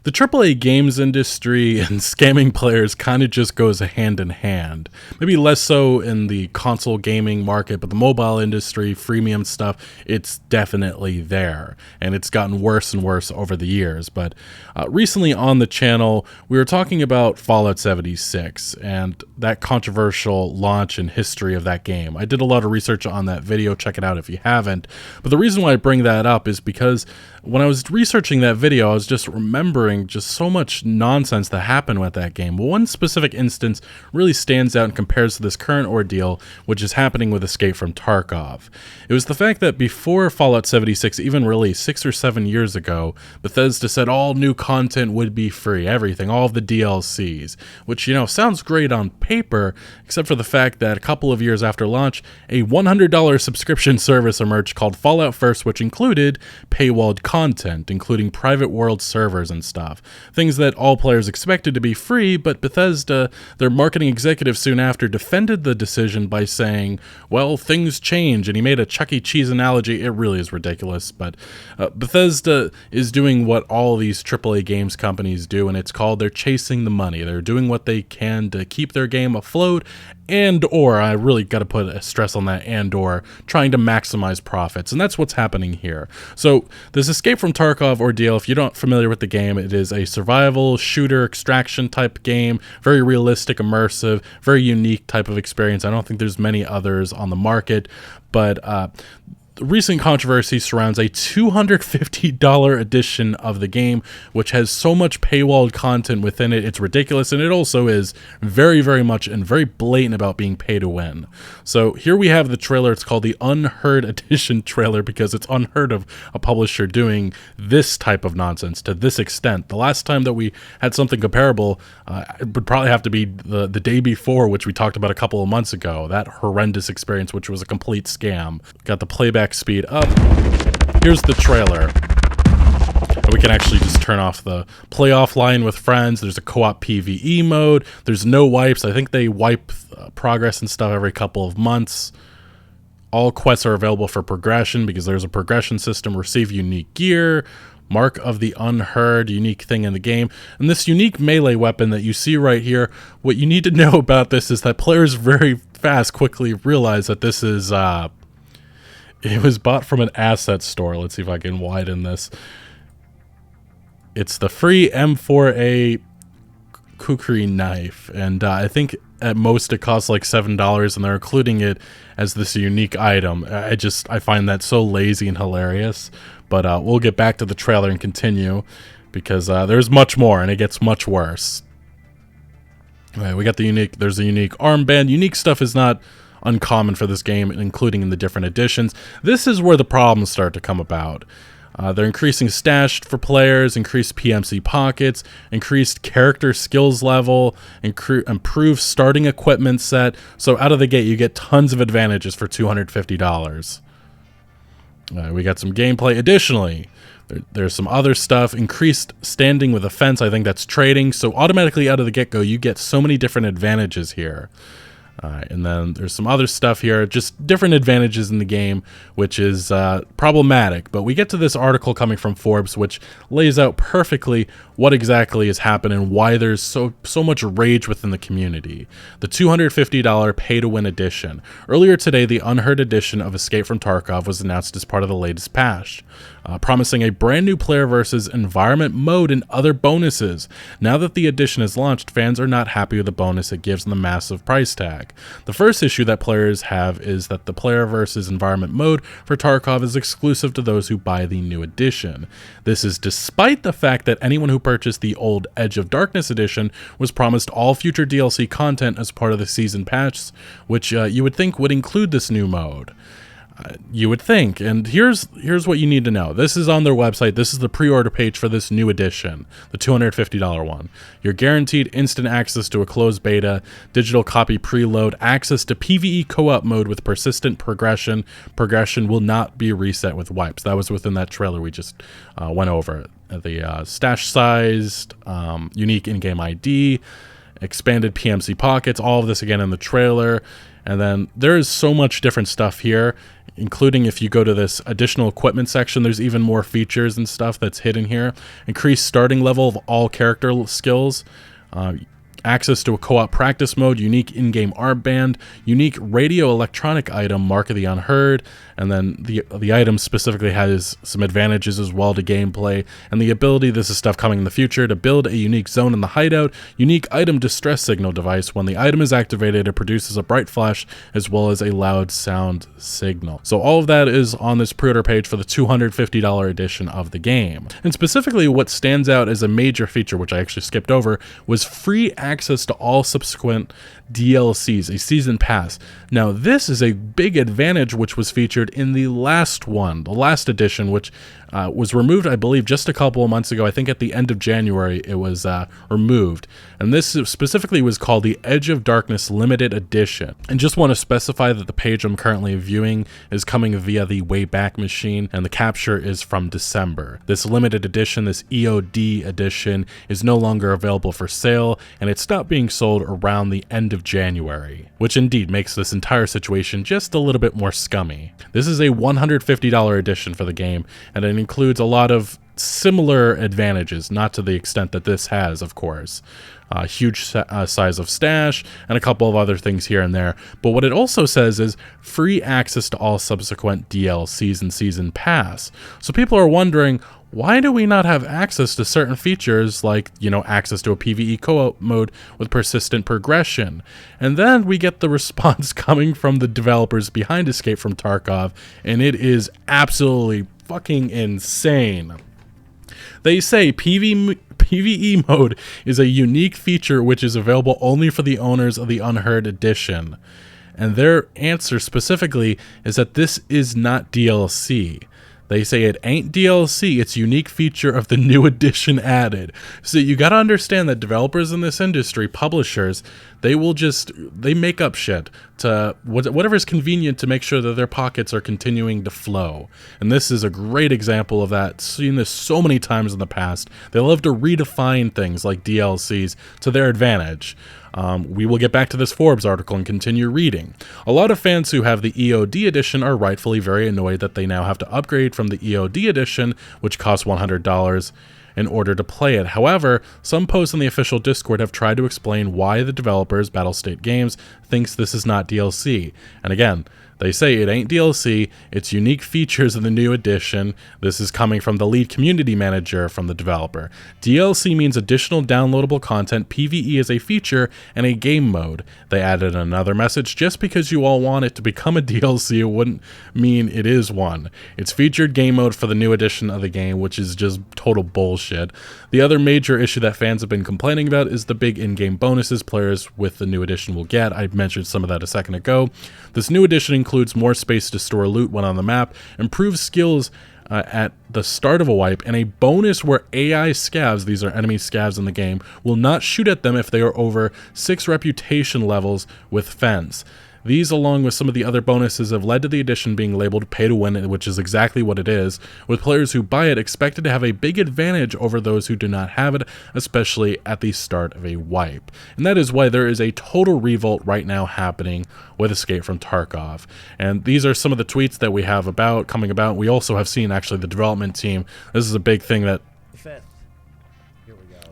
The AAA games industry and scamming players kind of just goes hand in hand. Maybe less so in the console gaming market, but the mobile industry, freemium stuff, it's definitely there. And it's gotten worse and worse over the years. But recently on the channel, we were talking about Fallout 76 and that controversial launch and history of that game. I did a lot of research on that video. Check it out if you haven't. But the reason why I bring that up is because when I was researching that video, I was just remembering just so much nonsense that happened with that game. One specific instance really stands out and compares to this current ordeal, which is happening with Escape from Tarkov. It was the fact that before Fallout 76 even released 6 or 7 years ago, Bethesda said all new content would be free, everything, all of the DLCs, which, you know, sounds great on paper, except for the fact that a couple of years after launch, a $100 subscription service emerged called Fallout First, which included paywalled content, including private world servers and stuff. Things that all players expected to be free, but Bethesda, their marketing executive soon after, defended the decision by saying, well, things change, and he made a Chuck E. Cheese analogy. It really is ridiculous, but Bethesda is doing what all these AAA games companies do, and it's called they're chasing the money. They're doing what they can to keep their game afloat, and or, I really got to put a stress on that, and or, trying to maximize profits, and that's what's happening here. So this Escape from Tarkov ordeal, if you're not familiar with the game, it is a survival shooter extraction type game, very realistic, immersive, very unique type of experience. I don't think there's many others on the market, but recent controversy surrounds a $250 edition of the game, which has so much paywalled content within it. It's ridiculous, and it also is very, very much and very blatant about being pay to win. So here we have the trailer. It's called the Unheard Edition trailer because it's unheard of a publisher doing this type of nonsense to this extent. The last time that we had something comparable it would probably have to be the day before, which we talked about a couple of months ago, that horrendous experience, which was a complete scam. Got the playback speed up. Here's the trailer. We can actually just turn off the play offline with friends. There's a co-op PvE mode. There's no wipes. I think they wipe progress and stuff every couple of months. All quests are available for progression because there's a progression system. Receive unique gear. Mark of the Unheard, unique thing in the game. And this unique melee weapon that you see right here, what you need to know about this is that players very fast quickly realize that this is it was bought from an asset store. Let's see if I can widen this. It's the free M4A kukri knife, and I think at most it costs like $7, and they're including it as this unique item. I find that so lazy and hilarious. But we'll get back to the trailer and continue because there's much more, and it gets much worse. All right, we got the unique. There's a unique armband. Unique stuff is not uncommon for this game, including in the different editions. This is where the problems start to come about. They're increasing stash for players, increased PMC pockets, increased character skills level, improved starting equipment set. So out of the gate, you get tons of advantages for $250. We got some gameplay. Additionally, there's some other stuff. Increased standing with a fence. I think that's trading. So automatically out of the get-go, you get so many different advantages here. And then there's some other stuff here, just different advantages in the game, which is problematic. But we get to this article coming from Forbes, which lays out perfectly what exactly has happened and why there's so much rage within the community. The $250 pay-to-win edition. Earlier today, the Unheard edition of Escape from Tarkov was announced as part of the latest patch, promising a brand new player versus environment mode and other bonuses. Now that the edition is launched, fans are not happy with the bonus it gives and the massive price tag. The first issue that players have is that the player versus environment mode for Tarkov is exclusive to those who buy the new edition. This is despite the fact that anyone who purchased the old Edge of Darkness edition was promised all future DLC content as part of the season patch, which you would think would include this new mode. You would think, and here's what you need to know. This is on their website. This is the pre-order page for this new edition, the $250 one. You're guaranteed instant access to a closed beta, digital copy preload, access to PvE co-op mode with persistent progression. Progression will not be reset with wipes. That was within that trailer we just went over. The stash sized, unique in-game ID, expanded PMC pockets, all of this again in the trailer. And then there's so much different stuff here, including if you go to this additional equipment section, there's even more features and stuff that's hidden here. Increased starting level of all character skills, access to a co-op practice mode, unique in-game armband, unique radio electronic item, Mark of the Unheard, and then the item specifically has some advantages as well to gameplay, and the ability, this is stuff coming in the future, to build a unique zone in the hideout, unique item distress signal device. When the item is activated, it produces a bright flash as well as a loud sound signal. So all of that is on this pre-order page for the $250 edition of the game. And specifically what stands out as a major feature, which I actually skipped over, was free access to all subsequent DLCs, a season pass. Now this is a big advantage which was featured in the last one, the last edition, which was removed, I believe, just a couple of months ago. I think at the end of January it was removed. And this specifically was called the Edge of Darkness Limited Edition. And just want to specify that the page I'm currently viewing is coming via the Wayback Machine, and the capture is from December. This limited edition, this EOD edition, is no longer available for sale, and it stopped being sold around the end of January, which indeed makes this entire situation just a little bit more scummy. This is a $150 edition for the game, and it includes a lot of similar advantages, not to the extent that this has, of course. Huge size of stash and a couple of other things here and there. But what it also says is free access to all subsequent DLCs and season pass. So people are wondering, why do we not have access to certain features like, you know, access to a PvE co-op mode with persistent progression? And then we get the response coming from the developers behind Escape from Tarkov, and it is absolutely fucking insane. They say PvE mode is a unique feature which is available only for the owners of the Unheard edition. And their answer specifically is that this is not DLC. They say it ain't DLC, it's unique feature of the new edition added. So you gotta understand that developers in this industry, publishers, they make up shit to whatever is convenient to make sure that their pockets are continuing to flow. And this is a great example of that. Seen this so many times in the past. They love to redefine things like DLCs to their advantage. We will get back to this Forbes article and continue reading. A lot of fans who have the EOD edition are rightfully very annoyed that they now have to upgrade from the EOD edition, which costs $100, in order to play it. However, some posts on the official Discord have tried to explain why the developers, Battlestate Games, thinks this is not DLC. And again, they say it ain't DLC, it's unique features in the new edition. This is coming from the lead community manager from the developer. DLC means additional downloadable content, PvE is a feature, and a game mode. They added another message, just because you all want it to become a DLC, it wouldn't mean it is one. It's featured game mode for the new edition of the game, which is just total bullshit. The other major issue that fans have been complaining about is the big in-game bonuses players with the new edition will get. I mentioned some of that a second ago. This new edition includes more space to store loot when on the map, improved skills at the start of a wipe, and a bonus where AI scavs, these are enemy scavs in the game, will not shoot at them if they are over 6 reputation levels with fence. These, along with some of the other bonuses, have led to the edition being labeled pay to win, which is exactly what it is, with players who buy it expected to have a big advantage over those who do not have it, especially at the start of a wipe. And that is why there is a total revolt right now happening with Escape from Tarkov. And these are some of the tweets that we have coming about. We also have seen actually the development team. This is a big thing that...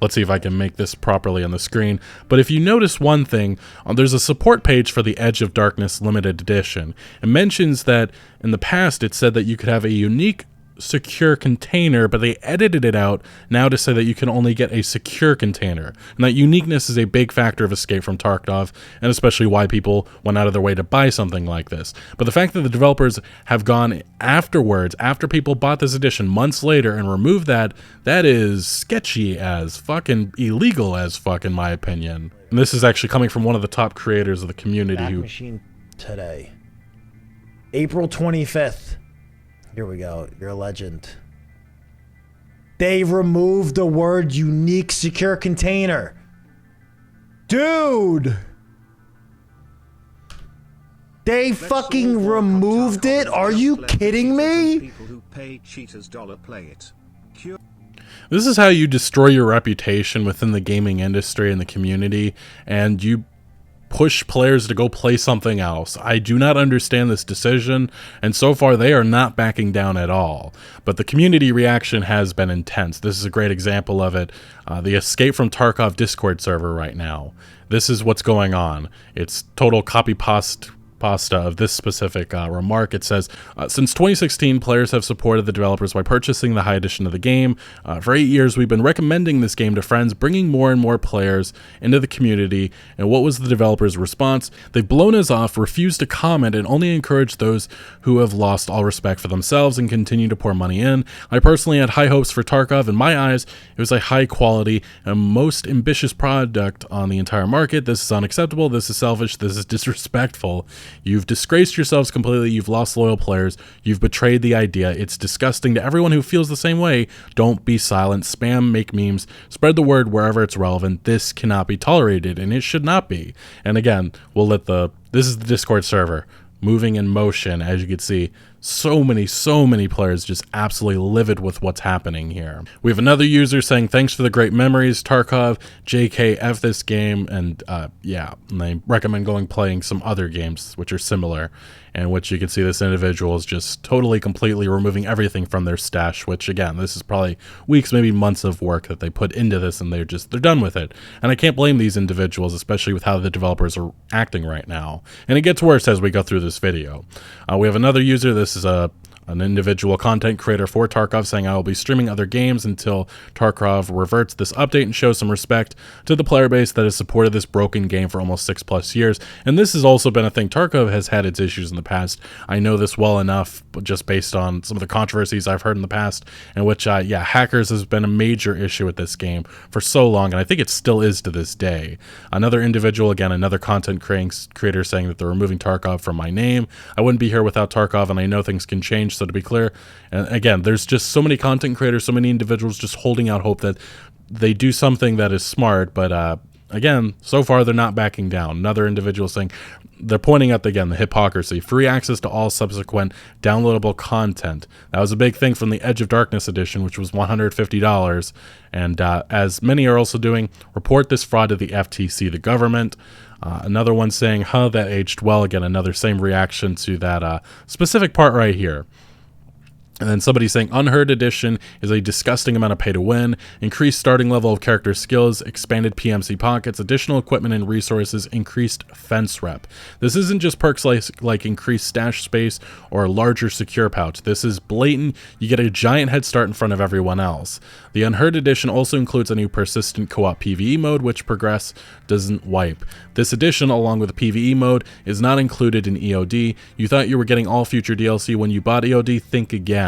Let's see if I can make this properly on the screen. But if you notice one thing, there's a support page for the Edge of Darkness Limited Edition. It mentions that in the past it said that you could have a unique secure container, but they edited it out now to say that you can only get a secure container. And that uniqueness is a big factor of Escape from Tarkov, and especially why people went out of their way to buy something like this. But the fact that the developers have gone afterwards, after people bought this edition months later, and removed that is sketchy as fucking illegal as fuck, in my opinion. And this is actually coming from one of the top creators of the community who... Machine today. April 25th. Here we go. You're a legend. They removed the word unique secure container. Dude! They fucking removed it? Are you kidding me? This is how you destroy your reputation within the gaming industry and the community, and you push players to go play something else. I do not understand this decision, and so far they are not backing down at all. But the community reaction has been intense. This is a great example of it. The Escape From Tarkov Discord server right now. This is what's going on. It's total copy-pasta of this specific remark. It says, since 2016, players have supported the developers by purchasing the high edition of the game. For 8 years, we've been recommending this game to friends, bringing more and more players into the community. And what was the developers' response? They've blown us off, refused to comment, and only encouraged those who have lost all respect for themselves and continue to pour money in. I personally had high hopes for Tarkov. In my eyes, it was a high quality and most ambitious product on the entire market. This is unacceptable. This is selfish. This is disrespectful. You've disgraced yourselves completely. You've lost loyal players. You've betrayed the idea. It's disgusting to everyone who feels the same way. Don't be silent. Spam, make memes, spread the word wherever it's relevant. This cannot be tolerated, and it should not be. And again, this is the Discord server moving in motion. As you can see, so many players just absolutely livid with what's happening here. We have another user saying, thanks for the great memories, Tarkov, JKF this game, and yeah, and they recommend playing some other games which are similar, and which you can see this individual is just totally, completely removing everything from their stash, which again, this is probably weeks, maybe months of work that they put into this, and they're done with it. And I can't blame these individuals, especially with how the developers are acting right now. And it gets worse as we go through this video. We have another user. This is an individual content creator for Tarkov saying, I will be streaming other games until Tarkov reverts this update and shows some respect to the player base that has supported this broken game for almost 6+ years. And this has also been a thing. Tarkov has had its issues in the past. I know this well enough, but just based on some of the controversies I've heard in the past, in which, yeah, hackers has been a major issue with this game for so long, and I think it still is to this day. Another individual, again, another content creator saying that they're removing Tarkov from my name. I wouldn't be here without Tarkov, and I know things can change. So to be clear, and again, there's just so many content creators, so many individuals just holding out hope that they do something that is smart, but again, so far they're not backing down. Another individual saying they're pointing out again the hypocrisy. Free access to all subsequent downloadable content. That was a big thing from the Edge of Darkness edition, which was $150. And as many are also doing, report this fraud to the FTC, the government. Another one saying, that aged well. Again, another same reaction to that specific part right here. And then somebody saying, Unheard Edition is a disgusting amount of pay to win, increased starting level of character skills, expanded PMC pockets, additional equipment and resources, increased fence rep. This isn't just perks like increased stash space or a larger secure pouch. This is blatant. You get a giant head start in front of everyone else. The Unheard Edition also includes a new persistent co-op PvE mode, which progress doesn't wipe. This edition, along with the PvE mode, is not included in EOD. You thought you were getting all future DLC when you bought EOD? Think again.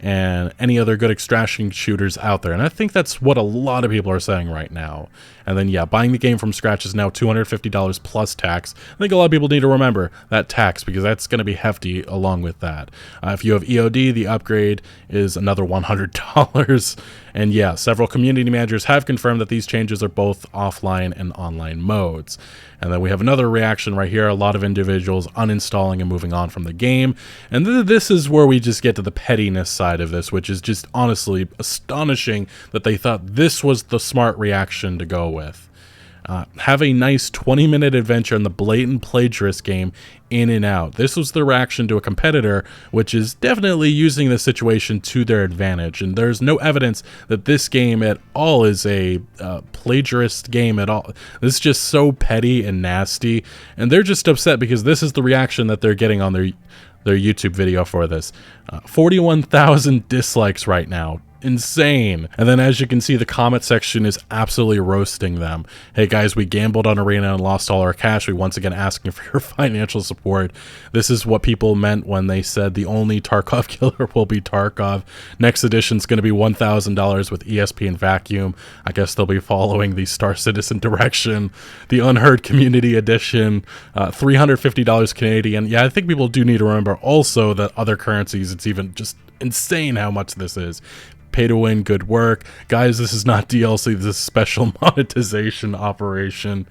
And any other good extraction shooters out there. And I think that's what a lot of people are saying right now. And then, yeah, buying the game from scratch is now $250 plus tax. I think a lot of people need to remember that tax, because that's going to be hefty along with that. If you have EOD, the upgrade is another $100. And yeah, several community managers have confirmed that these changes are both offline and online modes. And then we have another reaction right here. A lot of individuals uninstalling and moving on from the game. And this is where we just get to the pettiness side of this, which is just honestly astonishing that they thought this was the smart reaction to go with. Have a nice 20-minute adventure in the blatant plagiarist game in and out. This was the reaction to a competitor, which is definitely using the situation to their advantage. And there's no evidence that this game at all is a plagiarist game at all. This is just so petty and nasty. And they're just upset because this is the reaction that they're getting on their YouTube video for this. 41,000 dislikes right now. Insane. And then as you can see, the comment section is absolutely roasting them. Hey guys, we gambled on Arena and lost all our cash. We once again asking for your financial support. This is what people meant when they said the only Tarkov killer will be Tarkov. Next edition's going to be $1,000 with ESP and vacuum. I guess they'll be following the Star Citizen direction. The Unheard Community Edition, $350 Canadian. Yeah, I think people do need to remember also that other currencies, it's even just insane how much this is. Pay to win, good work. Guys, this is not DLC, this is special monetization operation.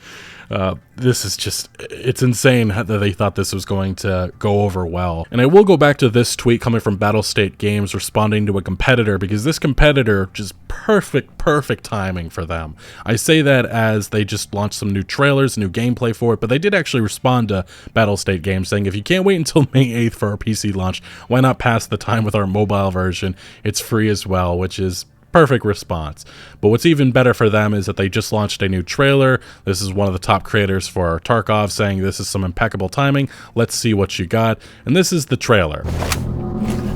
This is just, it's insane that they thought this was going to go over well. And I will go back to this tweet coming from Battlestate Games responding to a competitor, because this competitor, just perfect timing for them. I say that as they just launched some new trailers, new gameplay for it, but they did actually respond to Battlestate Games saying, if you can't wait until May 8th for our PC launch, why not pass the time with our mobile version? It's free as well, which is perfect response. But what's even better for them is that they just launched a new trailer. This is one of the top creators for Tarkov saying this is some impeccable timing. Let's see what you got. And this is the trailer.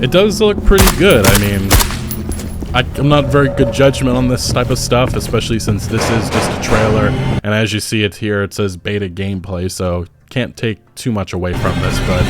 It does look pretty good. I mean, I'm not very good judgment on this type of stuff, especially since this is just a trailer. And as you see it here, it says beta gameplay, so can't take too much away from this. But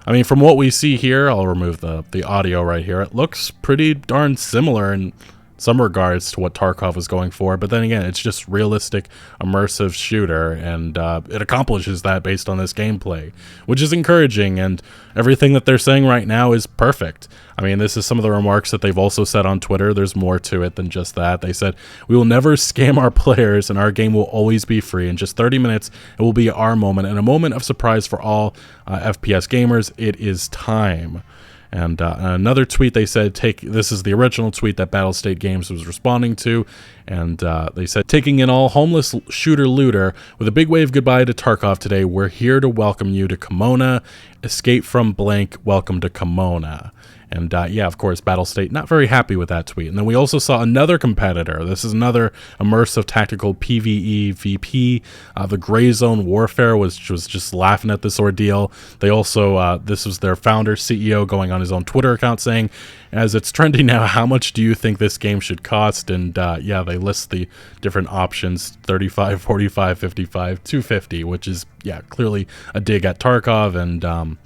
I mean, from what we see here, I'll remove the audio right here. It looks pretty darn similar in some regards to what Tarkov was going for, but then again, it's just realistic, immersive shooter, and it accomplishes that based on this gameplay, which is encouraging, and everything that they're saying right now is perfect. I mean, this is some of the remarks that they've also said on Twitter. There's more to it than just that. They said, we will never scam our players, and our game will always be free. In just 30 minutes, it will be our moment, and a moment of surprise for all FPS gamers. It is time. And another tweet, they said, this is the original tweet that Battlestate Games was responding to, and they said, taking in all homeless shooter looter, with a big wave goodbye to Tarkov today, we're here to welcome you to Kimona. Escape from blank, welcome to Kimona. And yeah, of course, Battlestate not very happy with that tweet. And then we also saw another competitor. This is another immersive tactical PvE VP. The Gray Zone Warfare was just laughing at this ordeal. They also, this was their founder, CEO, going on his own Twitter account saying, as it's trending now, how much do you think this game should cost? And yeah, they list the different options, 35, 45, 55, 250, which is, yeah, clearly a dig at Tarkov. And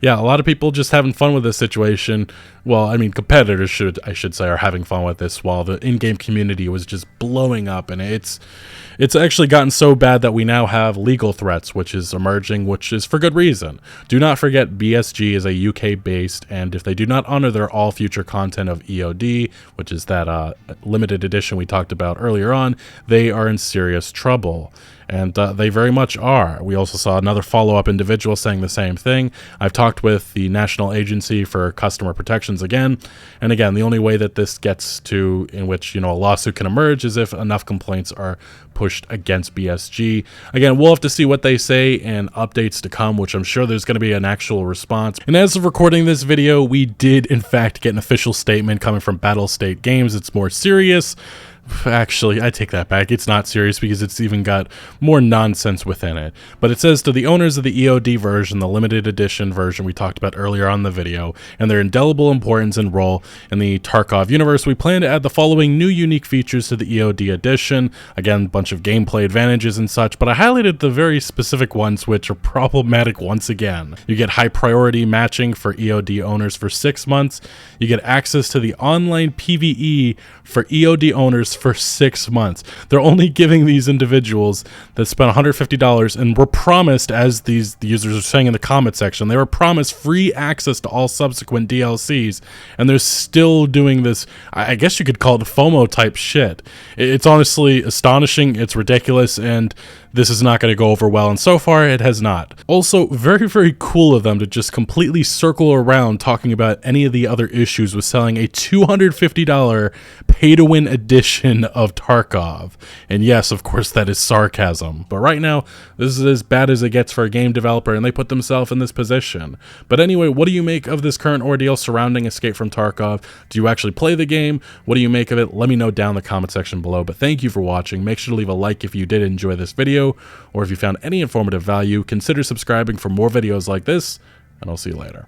yeah, a lot of people just having fun with this situation. Well, I mean, competitors I should say, are having fun with this, while the in-game community was just blowing up. And it's actually gotten so bad that we now have legal threats, which is emerging, which is for good reason. Do not forget, BSG is a UK-based, and if they do not honor their all future content of EOD, which is that limited edition we talked about earlier on, they are in serious trouble. And they very much are. We also saw another follow-up individual saying the same thing. I've talked with the National Agency for Customer Protections again. And again, the only way that this gets to, in which, you know, a lawsuit can emerge, is if enough complaints are pushed against BSG. Again, we'll have to see what they say and updates to come, which I'm sure there's going to be an actual response. And as of recording this video, we did, in fact, get an official statement coming from Battlestate Games. It's more serious. Actually, I take that back. It's not serious because it's even got more nonsense within it. But it says, to the owners of the EOD version, the limited edition version we talked about earlier on the video, and their indelible importance and role in the Tarkov universe, we plan to add the following new unique features to the EOD edition. Again, a bunch of gameplay advantages and such, but I highlighted the very specific ones which are problematic once again. You get high priority matching for EOD owners for 6 months. You get access to the online PvE for EOD owners for 6 months. They're only giving these individuals that spent $150 and were promised, as the users are saying in the comment section, they were promised free access to all subsequent DLCs, and they're still doing this, I guess you could call it FOMO type shit. It's honestly astonishing, it's ridiculous, and this is not going to go over well, and so far it has not. Also, very cool of them to just completely circle around talking about any of the other issues with selling a $250 pay-to-win edition of Tarkov. And yes, of course, that is sarcasm. But right now, this is as bad as it gets for a game developer, and they put themselves in this position. But anyway, what do you make of this current ordeal surrounding Escape from Tarkov? Do you actually play the game? What do you make of it? Let me know down in the comment section below. But thank you for watching. Make sure to leave a like if you did enjoy this video, or if you found any informative value. Consider subscribing for more videos like this, and I'll see you later.